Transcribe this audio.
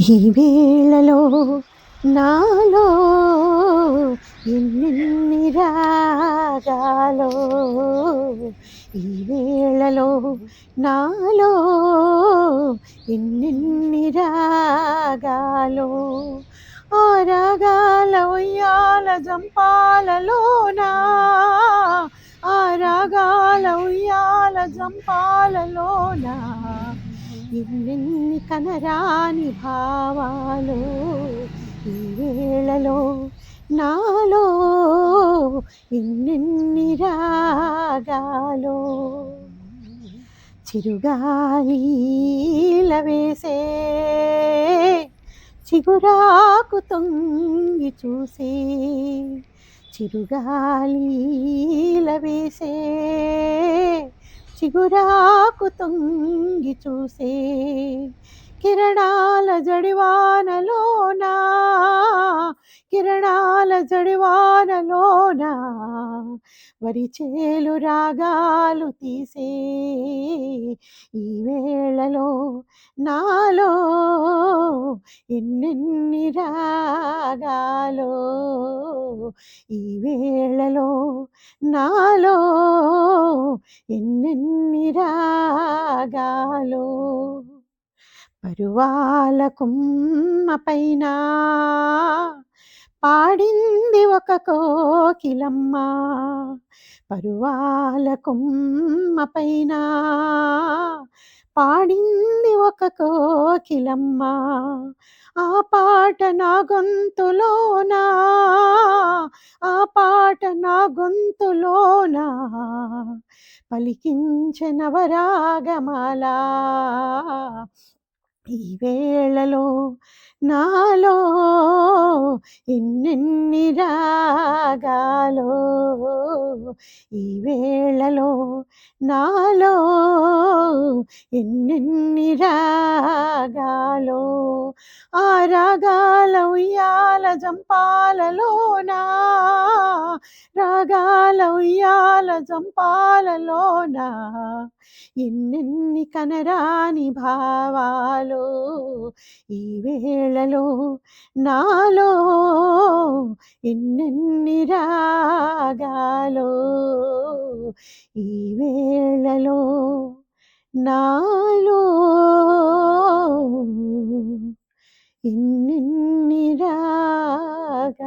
ఈ వేళలో నాలో ఎన్నెన్ని రాగాలో, ఈ వేళలో నాలో ఎన్నెన్ని రాగాలో, ఆ రాగాల ఉయ్యాల జంపాలలోనా, ఆ రాగాల ఉయ్యాల జంపాలలోనా ఎన్నెన్ని కనరాని భావాలు, ఈ వేళలో నాలో ఎన్నెన్ని రాగాలో. చిరుగాలిల వేసే చిగురాకు తొంగి చూసే, చిరుగాలిల వేసే చిగురాకు తొంగి చూసే, కిరణాల జడివానలోనా, కిరణాల జడివానలోనా వరిచేలు రాగాలు తీసే, ఈ వేళలో నాలో ఎన్నెన్ని రాగాలో, ఈ వేళలో నాలో ఎన్నెన్ని రాగాలో. పరువాల కొమ్మ పైన పాడింది ఒక కోకిలమ్మ, పరువాల కొమ్మ పైన పాడింది ఒక కోకిలమ్మ, ఆ పాట నా గొంతులోనా, ఆ పాట నా గొంతులోనా పలికించె నవరాగమాల, ఈ వేళలో నాలో ఎన్నెన్ని రాగాలో, ఈ వేళలో నాలో ఎన్నెన్ని రాగాలో, ఆ రాగాల ఉయ్యాల జంపాలలోనా, రాగాల ఉయ్యాల జంపాలలోనా ఎన్నెన్ని కనరాని భావాలు, ఈ వేళలో నాలో ఎన్నెన్ని రాగాలో, ఈ వేళలో నాలో ఎన్నెన్ని రాగాలు.